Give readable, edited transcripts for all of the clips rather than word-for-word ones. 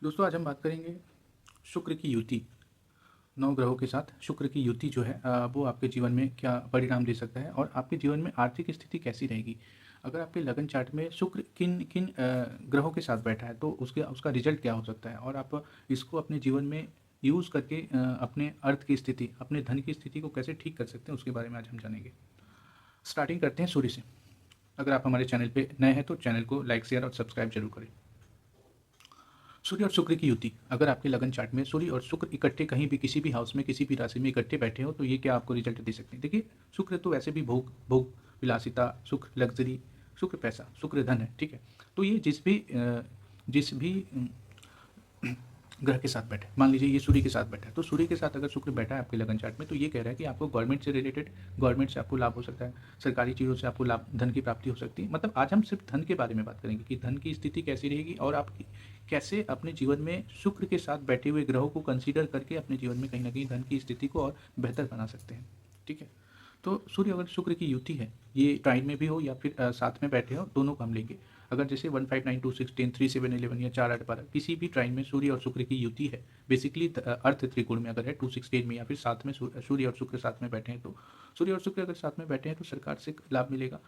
दोस्तों आज हम बात करेंगे शुक्र की युति। 9 ग्रहों के साथ शुक्र की युति जो है वो आपके जीवन में क्या परिणाम दे सकता है और आपके जीवन में आर्थिक स्थिति कैसी रहेगी। अगर आपके लगन चार्ट में शुक्र किन किन ग्रहों के साथ बैठा है तो उसके उसका रिजल्ट क्या हो सकता है और आप इसको अपने जीवन में यूज़ करके अपने अर्थ की स्थिति, अपने धन की स्थिति को कैसे ठीक कर सकते हैं उसके बारे में आज हम जानेंगे। स्टार्टिंग करते हैं सूर्य से। अगर आप हमारे चैनल पे नए हैं तो चैनल को लाइक, शेयर और सब्सक्राइब जरूर करें। सूर्य और शुक्र की युति, अगर आपके लगन चार्ट में सूर्य और शुक्र इकट्ठे कहीं भी किसी भी हाउस में किसी भी राशि में इकट्ठे बैठे हो तो ये क्या आपको रिजल्ट दे सकते हैं। देखिए, शुक्र तो वैसे भी भोग भोग विलासिता, सुख, लग्जरी, शुक्र पैसा, शुक्र धन है, ठीक है। तो ये जिस भी ग्रह के साथ बैठे, मान लीजिए ये सूर्य के साथ बैठा है, तो सूर्य के साथ अगर शुक्र बैठा है आपके लगन चार्ट में तो ये कह रहा है कि आपको गवर्नमेंट से रिलेटेड, गवर्नमेंट से आपको लाभ हो सकता है, सरकारी चीज़ों से आपको लाभ, धन की प्राप्ति हो सकती है। मतलब आज हम सिर्फ धन के बारे में बात करेंगे कि धन की स्थिति कैसी रहेगी और आप कैसे अपने जीवन में शुक्र के साथ बैठे हुए ग्रहों को कंसीडर करके अपने जीवन में कहीं ना कहीं धन की स्थिति को और बेहतर बना सकते हैं, ठीक है। तो सूर्य अगर शुक्र की युति है, ये ट्राइन में भी हो या फिर साथ में बैठे हो, दोनों को हम लेंगे। अगर जैसे 1592610 3711 या 4 8 12 किसी भी ट्राइन में सूर्य और शुक्र की युति है, बेसिकली अर्थ त्रिकोण में अगर है 268 में या फिर साथ में सूर्य और शुक्र साथ में बैठे हैं, तो सूर्य और शुक्र अगर साथ में बैठे हैं तो सरकार से लाभ मिलेगा,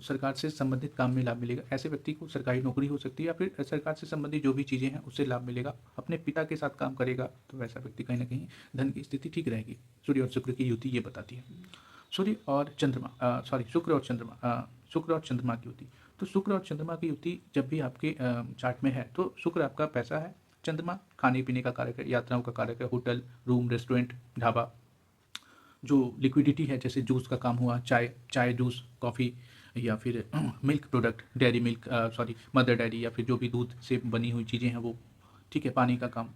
सरकार से संबंधित काम में लाभ मिलेगा। ऐसे व्यक्ति को सरकारी नौकरी हो सकती है या फिर सरकार से संबंधित जो भी चीज़ें हैं उससे लाभ मिलेगा। अपने पिता के साथ काम करेगा तो वैसा व्यक्ति कहीं ना कहीं धन की स्थिति ठीक रहेगी। सूर्य और शुक्र की युति ये बताती है। सूर्य और चंद्रमा, शुक्र और चंद्रमा, शुक्र और चंद्रमा की युति। तो शुक्र और चंद्रमा की युति जब भी आपके चार्ट में है तो शुक्र आपका पैसा है, चंद्रमा खाने पीने का कारक है, यात्राओं का कारक है, होटल, रूम, रेस्टोरेंट, ढाबा, जो लिक्विडिटी है, जैसे जूस का काम हुआ, चाय चाय जूस, कॉफ़ी या फिर milk product, dairy milk, mother dairy, या फिर जो भी दूध से बनी हुई चीज़ें हैं वो, ठीक है। पानी का काम,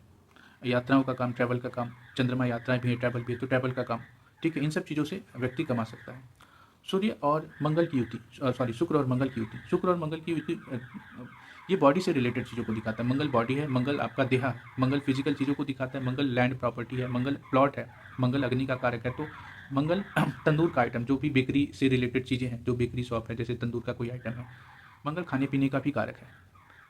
यात्राओं का काम, ट्रैवल का काम, चंद्रमा यात्राएं भी है, ट्रैवल भी है, तो ट्रैवल का काम, ठीक है। इन सब चीज़ों से व्यक्ति कमा सकता है। सूर्य और मंगल की युति, शुक्र और मंगल की युति, शुक्र और मंगल की युति ये बॉडी से रिलेटेड चीज़ों को दिखाता है। मंगल बॉडी है, मंगल आपका देहा है, मंगल फिजिकल चीज़ों को दिखाता है, मंगल लैंड प्रॉपर्टी है, मंगल प्लॉट है, मंगल अग्नि का कारक है। तो मंगल तंदूर का आइटम, जो भी बेकरी से रिलेटेड चीज़ें हैं, जो बेकरी शॉप है, जैसे तंदूर का कोई आइटम है, मंगल खाने पीने का भी कारक है,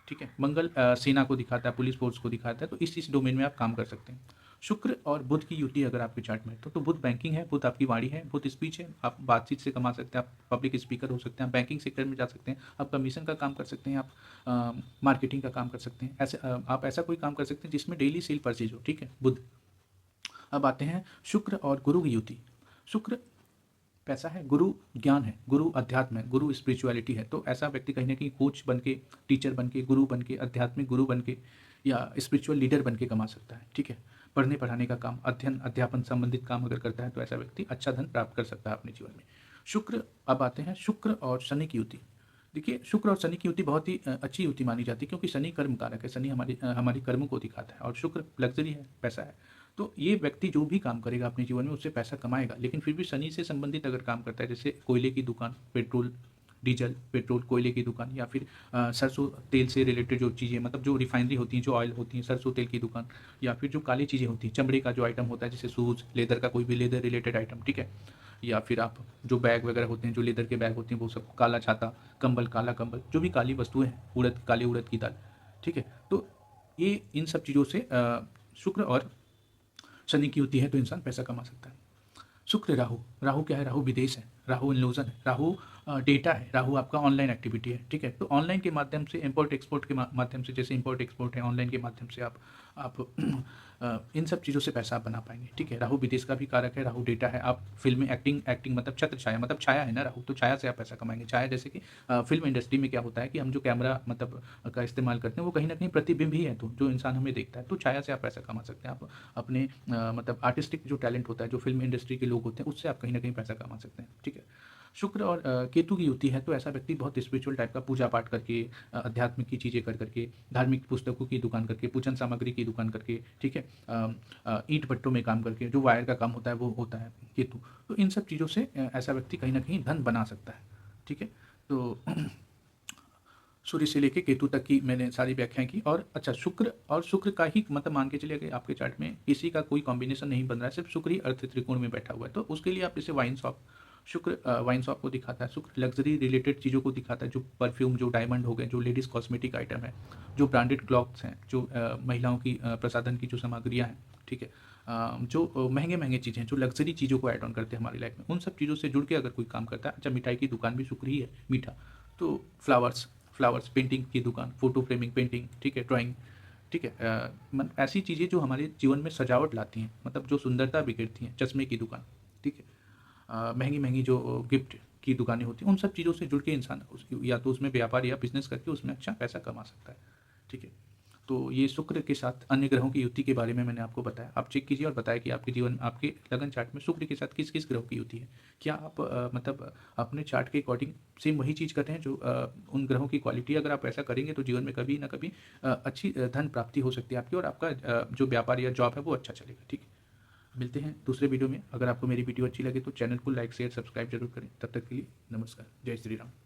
ठीक है। मंगल सेना को दिखाता है, पुलिस फोर्स को दिखाता है, तो इस डोमेन में आप काम कर सकते हैं। शुक्र और बुध की युति अगर आपके चार्ट में है तो बुध बैंकिंग है, बुध आपकी वाणी है, बुध स्पीच है, आप बातचीत से कमा सकते हैं, आप पब्लिक स्पीकर हो सकते हैं, आप बैंकिंग सेक्टर में जा सकते हैं, आप कमीशन का काम कर सकते हैं, आप मार्केटिंग का काम कर सकते हैं, ऐसे आप ऐसा कोई काम कर सकते हैं जिसमें डेली सेल परचेज हो, ठीक है, बुध। अब आते हैं शुक्र और गुरु की युति। शुक्र पैसा है, गुरु ज्ञान है, गुरु अध्यात्म है, गुरु स्पिरिचुअलिटी है। तो ऐसा व्यक्ति कहीं ना कहीं कोच बन के, टीचर बन के, गुरु बन के, आध्यात्मिक गुरु बन के या स्पिरिचुअल लीडर बन के कमा सकता है, ठीक है। पढ़ने पढ़ाने का काम, अध्ययन अध्यापन संबंधित काम अगर करता है तो ऐसा व्यक्ति अच्छा धन प्राप्त कर सकता है अपने जीवन में। शुक्र, अब आते हैं शुक्र और शनि की युति। देखिए, शुक्र और शनि की युति बहुत ही अच्छी युति मानी जाती है, क्योंकि शनि कर्म कारक है, शनि हमारी कर्मों को दिखाता है और शुक्र लग्जरी है, पैसा है। तो ये व्यक्ति जो भी काम करेगा अपने जीवन में उससे पैसा कमाएगा, लेकिन फिर भी शनि से संबंधित अगर काम करता है, जैसे कोयले की दुकान, पेट्रोल डीजल, पेट्रोल कोयले की दुकान, या फिर सरसों तेल से रिलेटेड जो चीज़ें, मतलब जो रिफाइनरी होती हैं, जो ऑयल होती हैं, सरसों तेल की दुकान, या फिर जो काली चीज़ें होती हैं, चमड़े का जो आइटम होता है, जैसे शूज़, लेदर का कोई भी लेदर रिलेटेड आइटम, ठीक है। या फिर आप जो बैग वगैरह होते हैं, जो लेदर के बैग होते हैं वो सब, काला छाता, कंबल, काला कंबल, जो भी काली वस्तुएं हैं, उड़द, काली उड़द की दाल, ठीक है। तो ये इन सब चीज़ों से शुक्र और शनि की युति है तो इंसान पैसा कमा सकता है। शुक्र राहु, राहु क्या है, राहु विदेश है, राहु इल्यूजन है, राहु डेटा है, राहु आपका ऑनलाइन एक्टिविटी है, ठीक है। तो ऑनलाइन के माध्यम से, इम्पोर्ट एक्सपोर्ट के माध्यम से, जैसे इम्पोर्ट एक्सपोर्ट है, ऑनलाइन के माध्यम से आप इन सब चीज़ों से पैसा आप बना पाएंगे, ठीक है। राहु विदेश का भी कारक है, राहु डेटा है, आप फिल्म में एक्टिंग एक्टिंग मतलब छत्र छाया, मतलब छाया है ना राहु, तो छाया से आप पैसा कमाएंगे। छाया जैसे कि फिल्म इंडस्ट्री में क्या होता है कि हम जो कैमरा मतलब का इस्तेमाल करते हैं वो कहीं ना कहीं प्रतिबिंब ही है, तो जो इंसान हमें देखता है, तो छाया से आप पैसा कमा सकते हैं। आप अपने मतलब आर्टिस्टिक जो टैलेंट होता है, जो फिल्म इंडस्ट्री के लोग होते हैं, उससे आप कहीं ना कहीं पैसा कमा सकते हैं, ठीक है। शुक्र और केतु की युति है तो ऐसा व्यक्ति बहुत स्पिरिचुअल टाइप का, पूजा पाठ करके, आध्यात्मिक की चीज़ें कर करके, धार्मिक पुस्तकों की दुकान करके, पूजन सामग्री की दुकान करके, ठीक है, ईंट भट्टों में काम करके, जो वायर का काम होता है वो होता है केतु। तो इन सब चीज़ों से ऐसा व्यक्ति कहीं ना कहीं धन बना सकता है, ठीक है। तो सूर्य से लेके केतु तक की मैंने सारी व्याख्याएं की। और अच्छा, शुक्र और शुक्र का ही मतलब मान के चलिए कि आपके चार्ट में किसी का कोई कॉम्बिनेशन नहीं बन रहा है, सिर्फ शुक्र ही अर्थ त्रिकोण में बैठा हुआ है, तो उसके लिए आप जैसे वाइन शॉप, शुक्र वाइन शॉप को दिखाता है, शुक्र लग्ज़री रिलेटेड चीज़ों को दिखाता है, जो परफ्यूम, जो डायमंड हो गए, जो लेडीज़ कॉस्मेटिक आइटम है, जो ब्रांडेड क्लॉथ्स हैं, जो महिलाओं की प्रसाधन की जो सामग्रियाँ हैं, ठीक है? जो महँगे-महँगे चीज़ें हैं, जो लग्ज़री चीज़ों को ऐड ऑन करते हैं हमारी लाइफ़ में, उन सब चीज़ों से जुड़ के अगर कोई काम करता है, अच्छा मिठाई की दुकान भी शुक्र ही है, मीठा। तो फ्लावर्स फ्लावर्स, पेंटिंग की दुकान, फ़ोटो फ्रेमिंग, पेंटिंग, ठीक है? ड्राइंग, ठीक है? ऐसी चीज़ें जो हमारे जीवन में सजावट लाती हैं, मतलब जो सुंदरता बिखेरती हैं, चश्मे की दुकान, ठीक है? महँगी-महँगी जो गिफ्ट की दुकानें होती हैं, उन सब चीज़ों से जुड़ के इंसान उसकी या तो उसमें व्यापार या बिज़नेस करके उसमें अच्छा पैसा कमा सकता है, ठीक है? तो ये शुक्र के साथ अन्य ग्रहों की युति के बारे में मैंने आपको बताया। आप चेक कीजिए और बताएँ कि आपके जीवन आपके लगन चार्ट में शुक्र के साथ किस-किस ग्रहों की युति है? क्या आप मतलब अपने चार्ट के अकॉर्डिंग सेम वही चीज़ कर रहे हैं जो उन ग्रहों की क्वालिटी अगर आप ऐसा करेंगे तो जीवन में कभी न कभी अच्छी धन प्राप्ति हो सकती है आपकी और आपका जो व्यापार या जॉब है वो अच्छा चलेगा, ठीक है? मिलते हैं दूसरे वीडियो में। अगर आपको मेरी वीडियो अच्छी लगे तो चैनल को लाइक, शेयर, सब्सक्राइब ज़रूर करें। तब तक के लिए नमस्कार। जय श्री राम।